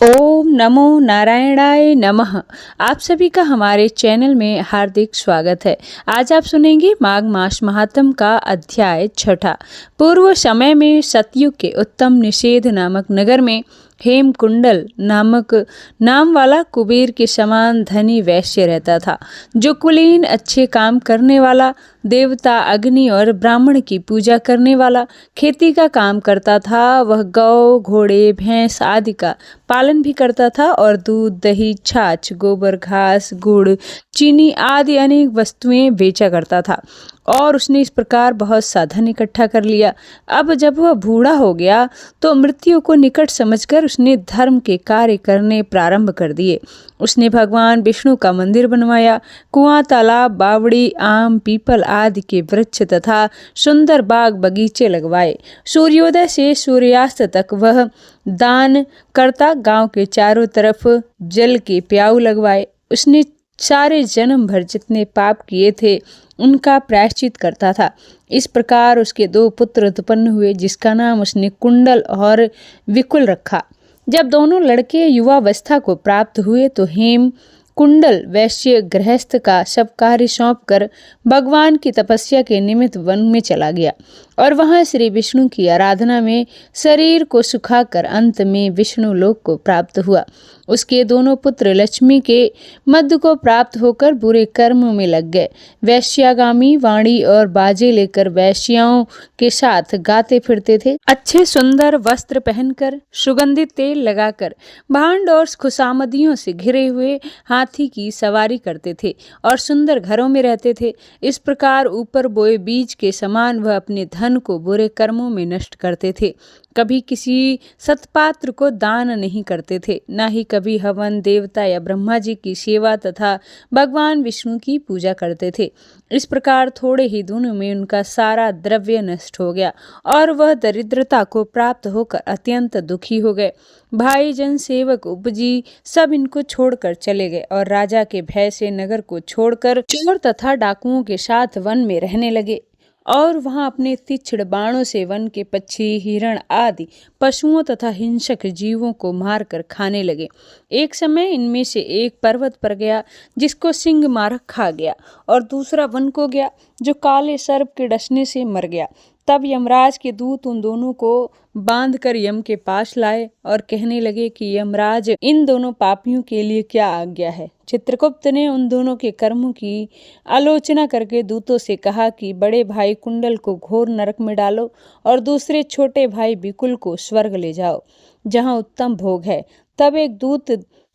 ओम नमो नारायणाय नमः। आप सभी का हमारे चैनल में हार्दिक स्वागत है। आज आप सुनेंगे माघ मास महात्म का अध्याय 6। पूर्व समय में सतयुग के उत्तम निषेध नामक नगर में हेमकुंडल नामक नाम वाला कुबेर के समान धनी वैश्य रहता था, जो कुलीन अच्छे काम करने वाला, देवता अग्नि और ब्राह्मण की पूजा करने वाला, खेती का काम करता था। वह गौ, घोड़े, भैंस आदि का पालन भी करता था और दूध, दही, छाछ, गोबर, घास, गुड़, चीनी आदि अनेक वस्तुएं बेचा करता था। और उसने इस प्रकार बहुत सा धन इकट्ठा कर लिया। अब जब वह बूढ़ा हो गया तो मृत्यु को निकट समझकर उसने धर्म के कार्य करने प्रारंभ कर दिए। उसने भगवान विष्णु का मंदिर बनवाया, कुआं, तालाब, बावड़ी, आम, पीपल आदि के वृक्ष तथा सुंदर बाग बगीचे लगवाए। सूर्योदय से सूर्यास्त तक वह दान करता गांव के चारों तरफ जल के प्याऊ लगवाए। उसने सारे जन्म भर जितने पाप किए थे उनका प्रायश्चित करता था। इस प्रकार उसके 2 पुत्र उत्पन्न हुए, जिसका नाम उसने कुंडल और विकुल रखा। जब दोनों लड़के युवावस्था को प्राप्त हुए तो हेम कुंडल वैश्य गृहस्थ का सब कार्य सौंप कर भगवान की तपस्या के निमित्त वन में चला गया और वहां श्री विष्णु की आराधना में शरीर को सुखाकर अंत में विष्णु लोक को प्राप्त हुआ। उसके दोनों पुत्र लक्ष्मी के मध्य को प्राप्त होकर बुरे कर्मों में लग गए। वैश्यागामी वाणी और बाजे लेकर वैश्याओं के साथ गाते फिरते थे। अच्छे सुंदर वस्त्र पहनकर, सुगंधित तेल लगाकर, भांड और खुशामदियों से घिरे हुए हाथी की सवारी करते थे और सुंदर घरों में रहते थे। इस प्रकार ऊपर बोए बीज के समान वह अपने धन को बुरे कर्मों में नष्ट करते थे। कभी किसी सत्पात्र को दान नहीं करते थे, न ही कभी हवन, देवता या ब्रह्मा जी की सेवा तथा भगवान विष्णु की पूजा करते थे। इस प्रकार थोड़े ही दिनों में उनका सारा द्रव्य नष्ट हो गया और वह दरिद्रता को प्राप्त होकर अत्यंत दुखी हो गए। भाई, जन, सेवक, उपजी सब इनको छोड़कर चले गए और राजा के भय से नगर को छोड़कर चोर तथा डाकुओं के साथ वन में रहने लगे और वहां अपने तीक्ष्ण बाणों से वन के पक्षी, हिरण आदि पशुओं तथा हिंसक जीवों को मारकर खाने लगे। एक समय इनमें से एक पर्वत पर गया, जिसको सिंह मार खा गया, और दूसरा वन को गया, जो काले सर्प के डसने से मर गया। तब यमराज के दूत उन दोनों को बांधकर यम के पास लाए और कहने लगे कि यमराज, इन दोनों पापियों के लिए क्या आज्ञा है। चित्रगुप्त ने उन दोनों के कर्मों की आलोचना करके दूतों से कहा कि बड़े भाई कुंडल को घोर नरक में डालो और दूसरे छोटे भाई विकुल को स्वर्ग ले जाओ, जहाँ उत्तम भोग है। तब एक दूत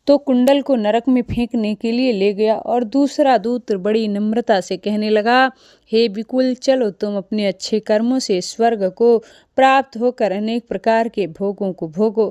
तो कुंडल को नरक में फेंकने के लिए ले गया और दूसरा दूत बड़ी नम्रता से कहने लगा, हे विकुल, चलो तुम अपने अच्छे कर्मों से स्वर्ग को प्राप्त होकर अनेक प्रकार के भोगों को भोगो।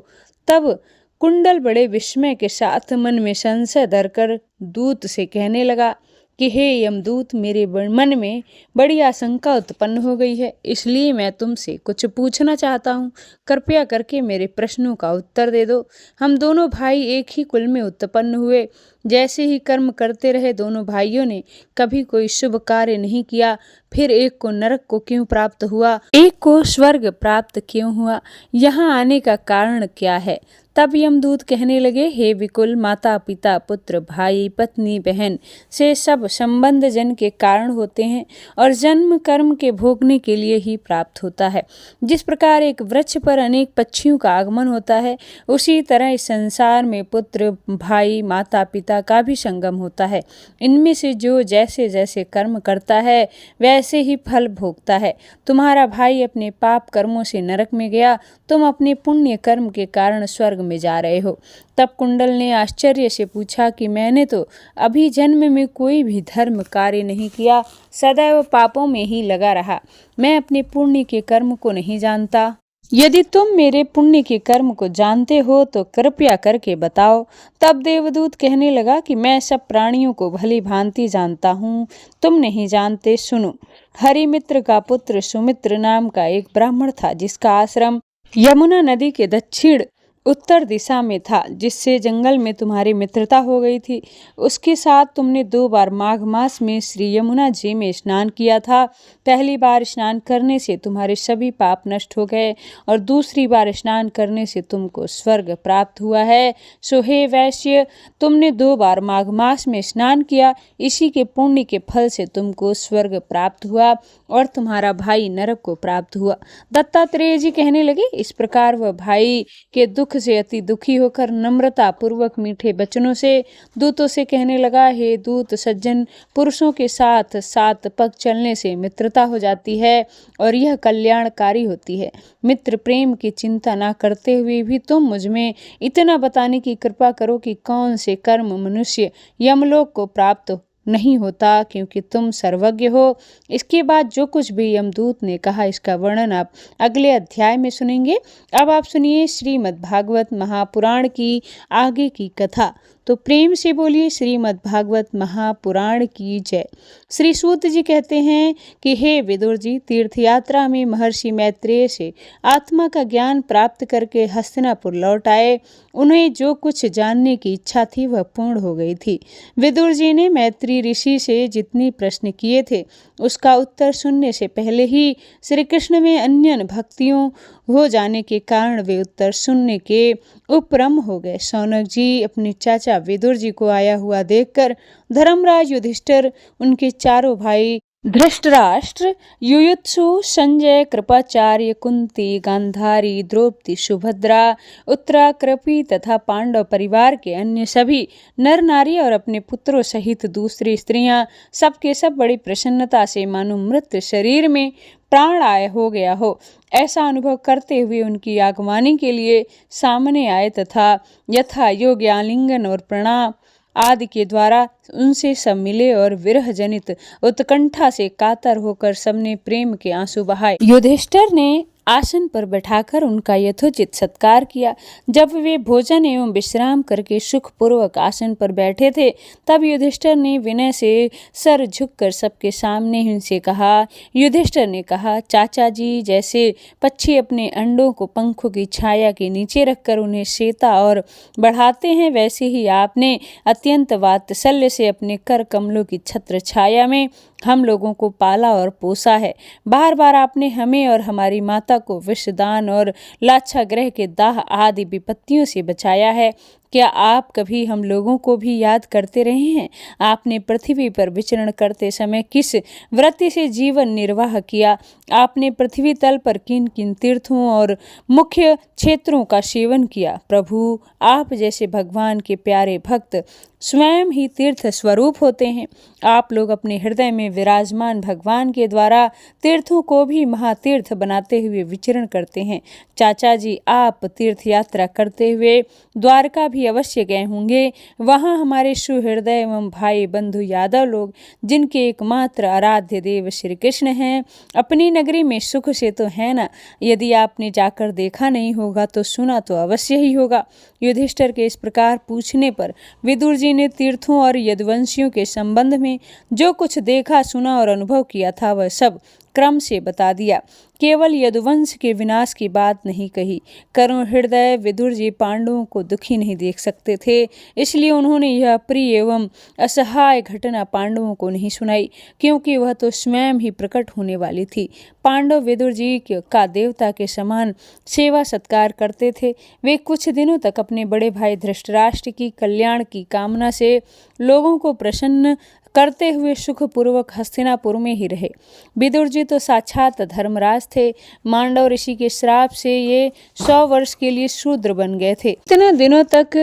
तब कुंडल बड़े विस्मय के साथ मन में संशय धरकर दूत से कहने लगा कि हे यमदूत, मेरे मन में बड़ी आशंका उत्पन्न हो गई है, इसलिए मैं तुमसे कुछ पूछना चाहता हूँ। कृपया करके मेरे प्रश्नों का उत्तर दे दो। हम दोनों भाई एक ही कुल में उत्पन्न हुए, जैसे ही कर्म करते रहे दोनों भाइयों ने कभी कोई शुभ कार्य नहीं किया। फिर एक को नरक को क्यों प्राप्त हुआ, एक को स्वर्ग प्राप्त क्यों हुआ? यहाँ आने का कारण क्या है? तब यमदूत कहने लगे, हे विकुल, माता, पिता, पुत्र, भाई, पत्नी, बहन से सब संबंध जन के कारण होते हैं और जन्म कर्म के भोगने के लिए ही प्राप्त होता है। जिस प्रकार एक वृक्ष पर अनेक पक्षियों का आगमन होता है, उसी तरह इस संसार में पुत्र, भाई, माता, पिता का भी संगम होता है। इनमें से जो जैसे जैसे कर्म करता है वैसे ही फल भोगता है। तुम्हारा भाई अपने पाप कर्मों से नरक में गया, तुम अपने पुण्य कर्म के कारण स्वर्ग में जा रहे हो। तब कुंडल ने आश्चर्य से पूछा कि मैंने तो अभी जन्म में कोई भी धर्म कार्य नहीं किया, सदैव पापों में ही लगा रहा। मैं अपने पुण्य के कर्म को नहीं जानता। यदि तुम मेरे पुण्य के कर्म को जानते हो तो कृपया करके बताओ। तब देवदूत कहने लगा कि मैं सब प्राणियों को भली भांति जानता हूँ, तुम नहीं जानते। सुनो, हरिमित्र का पुत्र सुमित्र नाम का एक ब्राह्मण था, जिसका आश्रम यमुना नदी के दक्षिण उत्तर दिशा में था, जिससे जंगल में तुम्हारी मित्रता हो गई थी। उसके साथ तुमने 2 बार माघ मास में श्री यमुना जी में स्नान किया था। पहली बार स्नान करने से तुम्हारे सभी पाप नष्ट हो गए और दूसरी बार स्नान करने से तुमको स्वर्ग प्राप्त हुआ है। सो हे वैश्य, तुमने 2 बार माघ मास में स्नान किया, इसी के पुण्य के फल से तुमको स्वर्ग प्राप्त हुआ और तुम्हारा भाई नरक को प्राप्त हुआ। दत्तात्रेय जी कहने लगे, इस प्रकार वह भाई के दुख से अति दुखी होकर नम्रता पूर्वक मीठे वचनों से दूतों से कहने लगा, हे दूत, सज्जन पुरुषों के साथ 7 पग चलने से मित्रता हो जाती है और यह कल्याणकारी होती है। मित्र प्रेम की चिंता ना करते हुए भी तुम मुझ में इतना बताने की कृपा करो कि कौन से कर्म मनुष्य यमलोक को प्राप्त नहीं होता, क्योंकि तुम सर्वज्ञ हो। इसके बाद जो कुछ भी यमदूत ने कहा, इसका वर्णन आप अगले अध्याय में सुनेंगे। अब आप सुनिए श्रीमद् भागवत महापुराण की आगे की कथा। तो प्रेम से बोलिए श्रीमद् भागवत महापुराण की जय। श्री सूत जी कहते हैं कि हे विदुर जी, तीर्थ यात्रा में महर्षि मैत्रेय से आत्मा का ज्ञान प्राप्त करके हस्तिनापुर लौट आए। उन्हें जो कुछ जानने की इच्छा थी वह पूर्ण हो गई थी। विदुर जी ने मैत्री ऋषि से जितने प्रश्न किए थे उसका उत्तर सुनने से पहले ही श्री कृष्ण में अन्य भक्तियों हो जाने के कारण वे उत्तर सुनने के उपरम हो गए। शौनक जी अपने चाचा विदुर जी को आया हुआ देखकर धर्मराज युधिष्ठिर, उनके चारों भाई धृतराष्ट्र, युयुत्सु, संजय, कृपाचार्य, कुंती, गांधारी, द्रौपदी, सुभद्रा, उत्तरा, कृपि तथा पांडव परिवार के अन्य सभी नर नारी और अपने पुत्रों सहित दूसरी स्त्रियां सबके सब बड़ी प्रसन्नता से मानो मृत शरीर में प्राण आए हो गया हो ऐसा अनुभव करते हुए उनकी आगवानी के लिए सामने आए तथा यथा योग्य आलिंगन और प्रणाम आदि के द्वारा उनसे सब मिले और विरह जनित उत्कंठा से कातर होकर सबने प्रेम के आंसू बहाए। युधिष्ठिर ने आसन पर बैठाकर उनका यथोचित सत्कार किया। जब वे भोजन एवं विश्राम करके सुखपूर्वक आसन पर बैठे थे, तब युधिष्ठिर ने विनय से सर झुककर सबके सामने उनसे कहा। युधिष्ठिर ने कहा, चाचा जी, जैसे पक्षी अपने अंडों को पंखों की छाया के नीचे रखकर उन्हें सेता और बढ़ाते हैं, वैसे ही आपने अत्यंत वात्सल्य से अपने कर कमलों की छत्र छाया में हम लोगों को पाला और पोसा है। बार बार आपने हमें और हमारी माता को विषदान और लाक्षागृह के दाह आदि विपत्तियों से बचाया है। क्या आप कभी हम लोगों को भी याद करते रहे हैं? आपने पृथ्वी पर विचरण करते समय किस वृत्ति से जीवन निर्वाह किया? आपने पृथ्वी तल पर किन किन तीर्थों और मुख्य क्षेत्रों का सेवन किया? प्रभु, आप जैसे भगवान के प्यारे भक्त स्वयं ही तीर्थ स्वरूप होते हैं। आप लोग अपने हृदय में विराजमान भगवान के द्वारा तीर्थों को भी महातीर्थ बनाते हुए विचरण करते हैं। चाचा जी, आप तीर्थ यात्रा करते हुए द्वारका भी अवश्य गए होंगे। वहाँ हमारे सुहृदय एवं भाई बंधु यादव लोग, जिनके एकमात्र आराध्य देव श्री कृष्ण हैं, अपनी नगरी में सुख से तो है ना? यदि आपने जाकर देखा नहीं होगा तो सुना तो अवश्य ही होगा। युधिष्ठिर के इस प्रकार पूछने पर विदुर जी ने तीर्थों और यदुवंशियों के संबंध में जो कुछ देखा, सुना और अनुभव किया था वह सब क्रम से बता दिया। केवल यदुवंश के विनाश की बात नहीं कही। करुण हृदय विदुर जी पांडवों को दुखी नहीं देख सकते थे, इसलिए उन्होंने यह प्रिय एवं असहाय घटना पांडवों को नहीं सुनाई, क्योंकि वह तो स्वयं ही प्रकट होने वाली थी। पांडव विदुर जी का देवता के समान सेवा सत्कार करते थे। वे कुछ दिनों तक अपने बड़े भाई धृतराष्ट्र की कल्याण की कामना से लोगों को प्रसन्न करते हुए सुखपूर्वक हस्तिनापुर में ही रहे। विदुर जी तो साक्षात धर्मराज थे। मांडव ऋषि के श्राप से ये 100 वर्ष के लिए शूद्र बन गए थे। इतने दिनों तक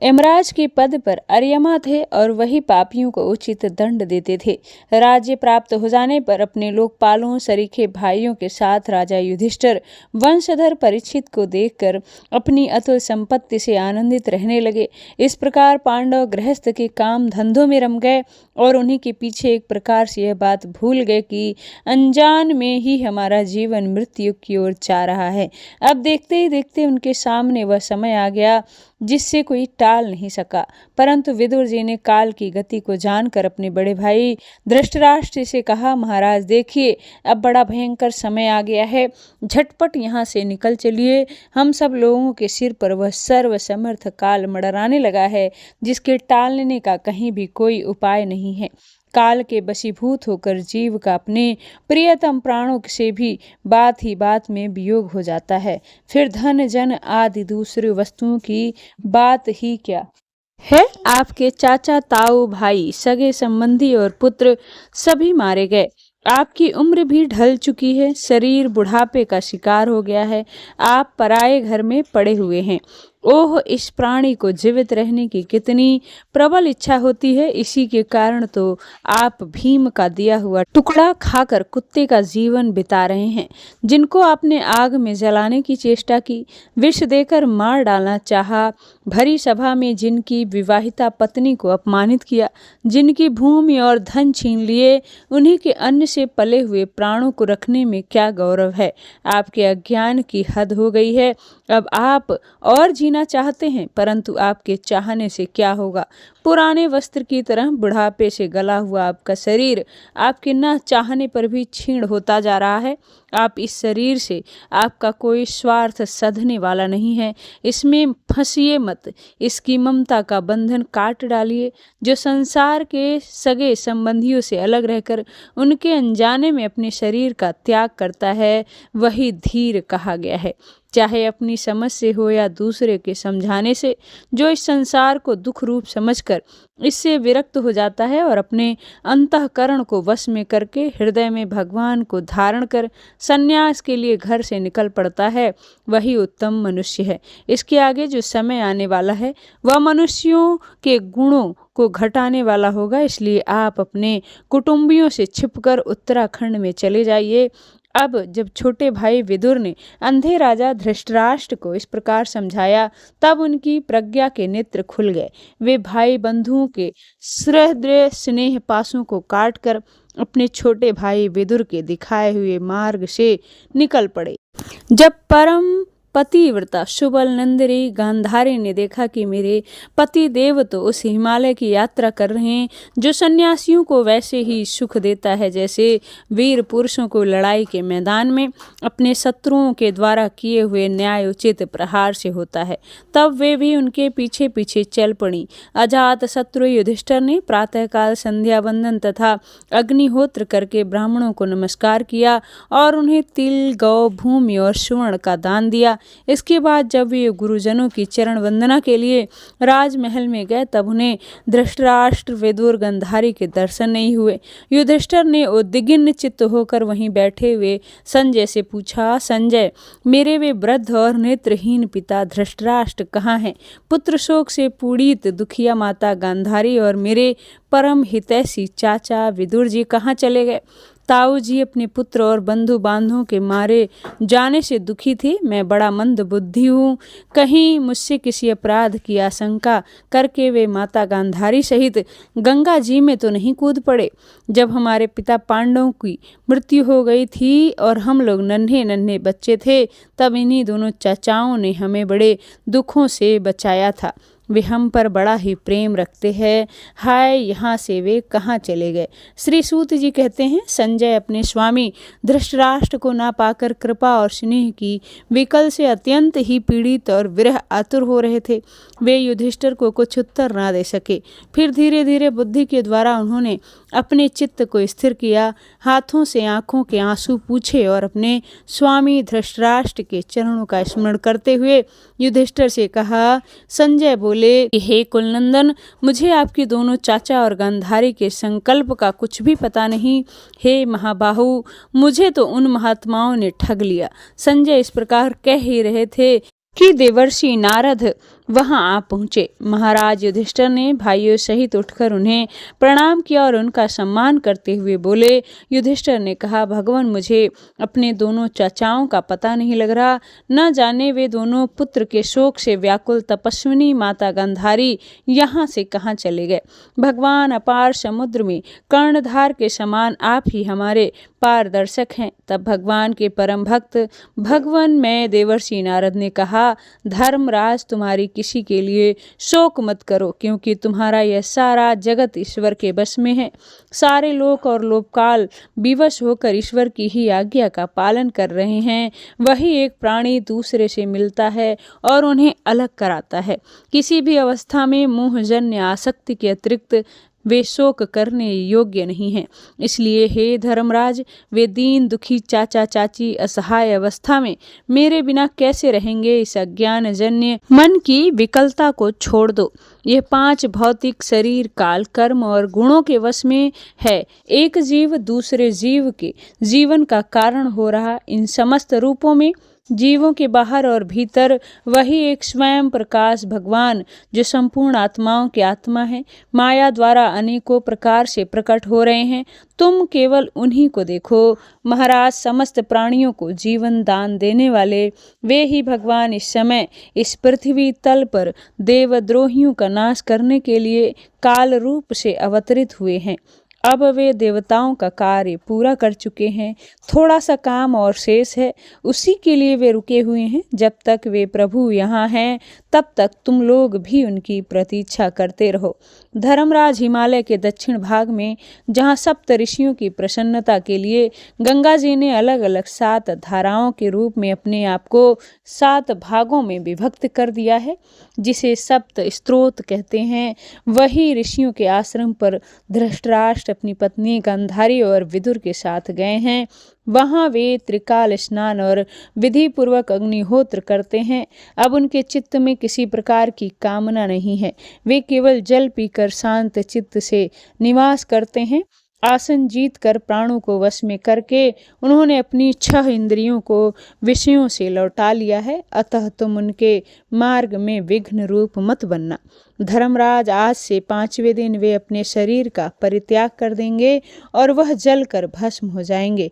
यमराज के पद पर अर्यमा थे और वही पापियों को उचित दंड देते थे। राज्य प्राप्त हो जाने पर अपने लोकपालों सरीखे भाइयों के साथ राजा युधिष्ठिर वंशधर परीक्षित को देखकर अपनी अतुल संपत्ति से आनंदित रहने लगे। इस प्रकार पांडव गृहस्थ के काम धंधों में रम गए और उन्हीं के पीछे एक प्रकार से यह बात भूल गए कि अनजान में ही हमारा जीवन मृत्यु की ओर जा रहा है। अब देखते ही देखते उनके सामने वह समय आ गया जिससे कोई टाल नहीं सका। परंतु विदुर जी ने काल की गति को जानकर अपने बड़े भाई धृतराष्ट्र से कहा, महाराज देखिए, अब बड़ा भयंकर समय आ गया है, झटपट यहाँ से निकल चलिए। हम सब लोगों के सिर पर वह सर्वसमर्थ काल मंडराने लगा है, जिसके टालने का कहीं भी कोई उपाय नहीं है। काल के वशीभूत होकर जीव का अपने प्रियतम प्राणों से भी बात ही बात में वियोग हो जाता है। फिर धन जन आदि दूसरी वस्तुओं की बात ही क्या है। आपके चाचा, ताऊ, भाई, सगे संबंधी और पुत्र सभी मारे गए। आपकी उम्र भी ढल चुकी है, शरीर बुढ़ापे का शिकार हो गया है, आप पराये घर में पड़े हुए हैं। ओह, इस प्राणी को जीवित रहने की कितनी प्रबल इच्छा होती है। इसी के कारण तो आप भीम का दिया हुआ टुकड़ा खाकर कुत्ते का जीवन बिता रहे हैं। जिनको आपने आग में जलाने की चेष्टा की, विष देकर मार डालना चाहा, भरी सभा में जिनकी विवाहिता पत्नी को अपमानित किया, जिनकी भूमि और धन छीन लिए, उन्हीं के अन्न से पले हुए प्राणों को रखने में क्या गौरव है। आपके अज्ञान की हद हो गई है। अब आप और जीना चाहते हैं, परंतु आपके चाहने से क्या होगा। पुराने वस्त्र की तरह बुढ़ापे से गला हुआ आपका शरीर आपके न चाहने पर भी क्षीण होता जा रहा है। आप इस शरीर से आपका कोई स्वार्थ साधने वाला नहीं है। इसमें फंसिए मत, इसकी ममता का बंधन काट डालिए। जो संसार के सगे संबंधियों से अलग रहकर उनके अनजाने में अपने शरीर का त्याग करता है, वही धीर कहा गया है। चाहे अपनी समझ से हो या दूसरे के समझाने से, जो इस संसार को दुख रूप समझकर इससे विरक्त हो जाता है और अपने अंतःकरण को वश में करके हृदय में भगवान को धारण कर संन्यास के लिए घर से निकल पड़ता है, वही उत्तम मनुष्य है। इसके आगे जो समय आने वाला है वह मनुष्यों के गुणों को घटाने वाला होगा। इसलिए आप अपने कुटुंबियों से छिपकर उत्तराखंड में चले जाइए। अब जब छोटे भाई विदुर ने अंधे राजा धृतराष्ट्र को इस प्रकार समझाया, तब उनकी प्रज्ञा के नेत्र खुल गए। वे भाई बंधुओं के सहृदय स्नेह पासों को काटकर अपने छोटे भाई विदुर के दिखाए हुए मार्ग से निकल पड़े। जब परम पतिव्रता सुबल नंदिनी गांधारी ने देखा कि मेरे पति देव तो उस हिमालय की यात्रा कर रहे हैं जो सन्यासियों को वैसे ही सुख देता है जैसे वीर पुरुषों को लड़ाई के मैदान में अपने शत्रुओं के द्वारा किए हुए न्यायोचित प्रहार से होता है, तब वे भी उनके पीछे पीछे चल पड़ी। अजात शत्रु युधिष्ठिर ने प्रातःकाल संध्या वंदन तथा अग्निहोत्र करके ब्राह्मणों को नमस्कार किया और उन्हें तिल, गौ, भूमि और स्वर्ण का दान दिया। इसके बाद जब वे गुरुजनों की चरण वंदना के लिए राजमहल में गए, तब उन्हें धृतराष्ट्र, विदुर, गांधारी के दर्शन नहीं हुए। युधिष्ठिर ने उद्विग्न चित्त होकर वहीं बैठे हुए संजय से पूछा, संजय, मेरे वे वृद्ध और नेत्रहीन पिता धृतराष्ट्र कहाँ हैं? पुत्र शोक से पीड़ित दुखिया माता गांधारी और मेरे परम हितैषी चाचा विदुर जी कहाँ चले गए? ताऊ जी अपने पुत्र और बंधु बांधवों के मारे जाने से दुखी थे। मैं बड़ा मंद बुद्धि हूँ, कहीं मुझसे किसी अपराध की आशंका करके वे माता गांधारी सहित गंगा जी में तो नहीं कूद पड़े? जब हमारे पिता पांडवों की मृत्यु हो गई थी और हम लोग नन्हे नन्हे बच्चे थे, तब इन्हीं दोनों चाचाओं ने हमें बड़े दुखों से बचाया था। वे हम पर बड़ा ही प्रेम रखते हैं। हाय, यहाँ से वे कहाँ चले गए? श्री सूत जी कहते हैं, संजय अपने स्वामी धृतराष्ट्र को ना पाकर कृपा और स्नेह की विकल से अत्यंत ही पीड़ित और विरह आतुर हो रहे थे। वे युधिष्ठिर को कुछ उत्तर ना दे सके। फिर धीरे धीरे बुद्धि के द्वारा उन्होंने अपने चित्त को स्थिर किया, हाथों से आंखों के आंसू पूछे और अपने स्वामी धृतराष्ट्र के चरणों का स्मरण करते हुए युधिष्ठिर से कहा। संजय बोले, हे कुलनंदन, मुझे आपके दोनों चाचा और गांधारी के संकल्प का कुछ भी पता नहीं। हे महाबाहु, मुझे तो उन महात्माओं ने ठग लिया। संजय इस प्रकार कह ही रहे थे कि देवर्षि नारद वहां आ पहुंचे। महाराज युधिष्ठिर ने भाइयों सहित उठकर उन्हें प्रणाम किया और उनका सम्मान करते हुए बोले। युधिष्ठिर ने कहा, भगवान, मुझे अपने दोनों चाचाओं का पता नहीं लग रहा। न जाने वे दोनों पुत्र के शोक से व्याकुल तपस्विनी माता गांधारी यहाँ से कहाँ चले गए। भगवान, अपार समुद्र में कर्णधार के समान आप ही हमारे पारदर्शक हैं। तब भगवान के परम भक्त भगवान में देवर्षि नारद ने कहा, धर्मराज, तुम्हारी किसी के लिए शोक मत करो, क्योंकि तुम्हारा यह सारा जगत ईश्वर के बस में है। सारे लोक और लोककाल विवश होकर ईश्वर की ही आज्ञा का पालन कर रहे हैं। वही एक प्राणी दूसरे से मिलता है और उन्हें अलग कराता है। किसी भी अवस्था में मोहजन्य आसक्ति के अतिरिक्त वे शोक करने योग्य नहीं हैं। इसलिए हे धर्मराज, वे दीन दुखी चाचा चाची असहाय अवस्था में मेरे बिना कैसे रहेंगे? इस अज्ञानजन्य मन की विकलता को छोड़ दो। यह 5 भौतिक शरीर काल, कर्म और गुणों के वश में है। एक जीव दूसरे जीव के जीवन का कारण हो रहा इन समस्त रूपों में जीवों के बाहर और भीतर वही एक स्वयं प्रकाश भगवान, जो संपूर्ण आत्माओं के आत्मा है, माया द्वारा अनेकों प्रकार से प्रकट हो रहे हैं। तुम केवल उन्हीं को देखो। महाराज, समस्त प्राणियों को जीवन दान देने वाले वे ही भगवान इस समय इस पृथ्वी तल पर देवद्रोहियों का नाश करने के लिए काल रूप से अवतरित हुए हैं। अब वे देवताओं का कार्य पूरा कर चुके हैं। थोड़ा सा काम और शेष है, उसी के लिए वे रुके हुए हैं। जब तक वे प्रभु यहाँ हैं तब तक तुम लोग भी उनकी प्रतीक्षा करते रहो। धर्मराज, हिमालय के दक्षिण भाग में जहाँ सप्त ऋषियों की प्रसन्नता के लिए गंगा जी ने अलग अलग 7 धाराओं के रूप में अपने आप को 7 भागों में विभक्त कर दिया है, जिसे सप्त स्त्रोत कहते हैं, वही ऋषियों के आश्रम पर धृतराष्ट्र अपनी पत्नी गांधारी और विदुर के साथ गए हैं। वहां वे त्रिकाल स्नान और विधि पूर्वक अग्निहोत्र करते हैं। अब उनके चित्त में किसी प्रकार की कामना नहीं है। वे केवल जल पीकर शांत चित्त से निवास करते हैं। आसन जीत कर प्राणों को वश में करके उन्होंने अपनी 6 इंद्रियों को विषयों से लौटा लिया है। अतः तुम उनके मार्ग में विघ्न रूप मत बनना। धर्मराज, आज से 5वें दिन वे अपने शरीर का परित्याग कर देंगे और वह जल कर भस्म हो जाएंगे।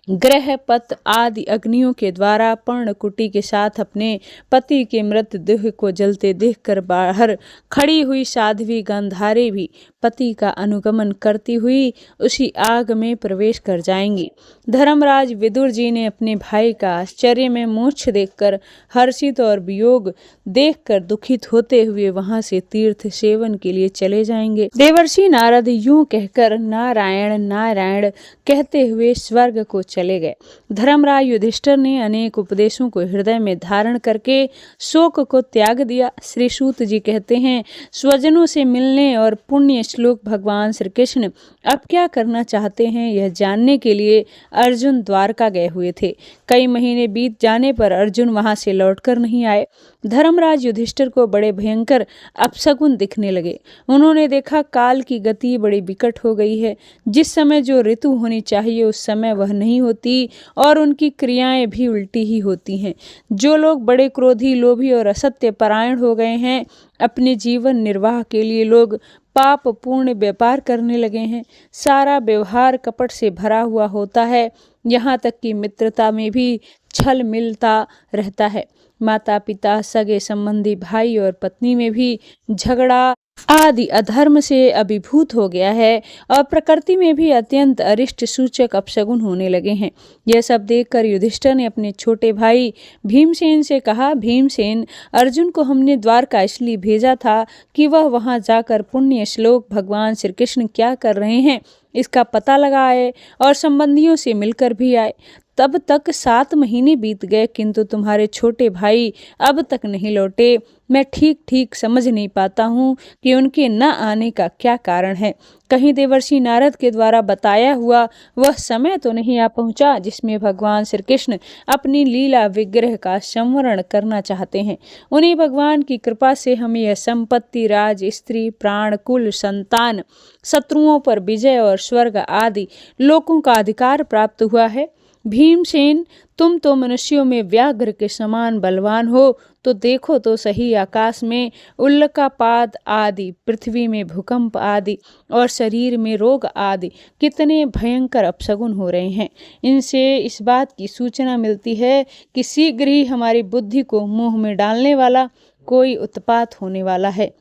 ग्रह पत आदि अग्नियों के द्वारा पर्णकुटी के साथ अपने पति के मृत देह को जलते देखकर बाहर खड़ी हुई साध्वी गांधारी भी पति का अनुगमन करती हुई उसी आग में प्रवेश कर जाएंगी। धर्मराज, विदुर जी ने अपने भाई का आश्चर्य में मोक्ष देखकर हर्षित और वियोग देखकर दुखित होते हुए वहां से तीर्थ सेवन के लिए चले जाएंगे। देवर्षि नारद यूं कहकर नारायण नारायण कहते हुए स्वर्ग को चले गए। धर्मराज युधिष्ठिर ने अनेक उपदेशों को हृदय में धारण करके शोक को त्याग दिया। श्री सूत जी कहते हैं, स्वजनों से मिलने और पुण्य श्लोक भगवान श्री कृष्ण अब क्या करना चाहते हैं, यह जानने के लिए अर्जुन द्वारका गए हुए थे। कई महीने बीत जाने पर अर्जुन वहां से लौटकर नहीं आए। धर्मराज युधिष्ठिर को बड़े भयंकर अपशकुन दिखने लगे। उन्होंने देखा काल की गति बड़ी विकट हो गई है। जिस समय जो ऋतु होनी चाहिए उस समय वह नहीं होती और उनकी क्रियाएं भी उल्टी ही होती हैं। जो लोग बड़े क्रोधी, लोभी और असत्य परायण हो गए हैं, अपने जीवन निर्वाह के लिए लोग पाप पूर्ण व्यापार करने लगे हैं। सारा व्यवहार कपट से भरा हुआ होता है। यहाँ तक कि मित्रता में भी छल मिलता रहता है। माता पिता, सगे संबंधी, भाई और पत्नी में भी झगड़ा आदि अधर्म से अभिभूत हो गया है और प्रकृति में भी अत्यंत अरिष्ट सूचक अपशगुन होने लगे हैं। यह सब देखकर युधिष्ठिर ने अपने छोटे भाई भीमसेन से कहा, भीमसेन, अर्जुन को हमने द्वारका इसलिए भेजा था कि वह वहां जाकर पुण्य श्लोक भगवान श्री कृष्ण क्या कर रहे हैं इसका पता लगाए और संबंधियों से मिलकर भी आए। तब तक 7 महीने बीत गए, किंतु तुम्हारे छोटे भाई अब तक नहीं लौटे। मैं ठीक ठीक समझ नहीं पाता हूँ कि उनके न आने का क्या कारण है। कहीं देवर्षि नारद के द्वारा बताया हुआ वह समय तो नहीं आ पहुँचा जिसमें भगवान श्री कृष्ण अपनी लीला विग्रह का संवरण करना चाहते हैं। उन्हीं भगवान की कृपा से हमें यह संपत्ति, राज, स्त्री, प्राण, कुल, संतान, शत्रुओं पर विजय और स्वर्ग आदि लोकों का अधिकार प्राप्त हुआ है। भीमसेन, तुम तो मनुष्यों में व्याघ्र के समान बलवान हो, तो देखो तो सही, आकाश में उल्कापात आदि, पृथ्वी में भूकंप आदि और शरीर में रोग आदि कितने भयंकर अपशगुन हो रहे हैं। इनसे इस बात की सूचना मिलती है कि शीघ्र ही हमारी बुद्धि को मुंह में डालने वाला कोई उत्पात होने वाला है।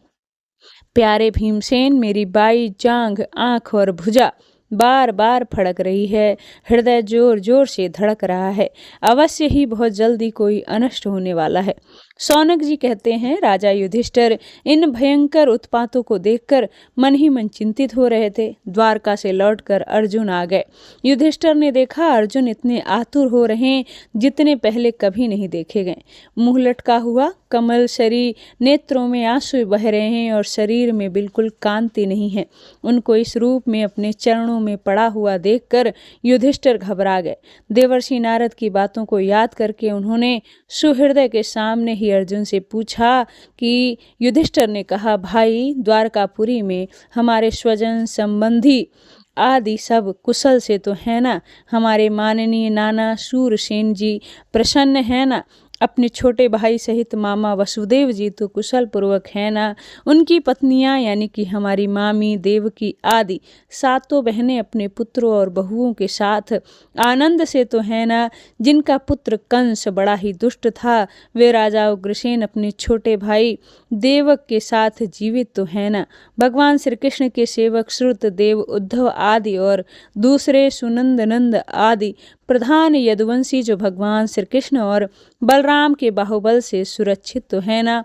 प्यारे भीमसेन, मेरी बाई, जांघ, आंख और भुजा बार बार फड़क रही है। हृदय जोर जोर से धड़क रहा है। अवश्य ही बहुत जल्दी कोई अनष्ट होने वाला है। शौनक जी कहते हैं, राजा युधिष्ठिर इन भयंकर उत्पातों को देखकर मन ही मन चिंतित हो रहे थे। द्वारका से लौटकर अर्जुन आ गए। युधिष्ठिर ने देखा अर्जुन इतने आतुर हो रहे हैं जितने पहले कभी नहीं देखे गए। मुंह लटका हुआ, कमल शरीर, नेत्रों में आंसू बह रहे हैं और शरीर में बिल्कुल कांति नहीं है। उनको इस रूप में अपने चरणों में पड़ा हुआ देखकर युधिष्ठिर घबरा गए। देवर्षि नारद की बातों को याद करके उन्होंने सुहृदय के सामने ही अर्जुन से पूछा कि युधिष्ठिर ने कहा, भाई द्वारकापुरी में हमारे स्वजन संबंधी आदि सब कुशल से तो है ना? हमारे माननीय नाना शूरसेन जी प्रसन्न है ना? अपने छोटे भाई सहित मामा वसुदेव जी तो कुशल पूर्वक है ना? उनकी पत्नियां यानी कि हमारी मामी, देवकी आदि सातों बहनें अपने पुत्रों और बहुओं के साथ आनंद से तो है ना? जिनका पुत्र कंस बड़ा ही दुष्ट था, वे राजा उग्रसेन अपने छोटे भाई देवक के साथ जीवित तो है ना? भगवान श्री कृष्ण के सेवक श्रुत देव, उद्धव आदि और दूसरे सुनंद नंद आदि प्रधान यदुवंशी जो भगवान श्री कृष्ण और बलराम के बाहुबल से सुरक्षित तो है ना?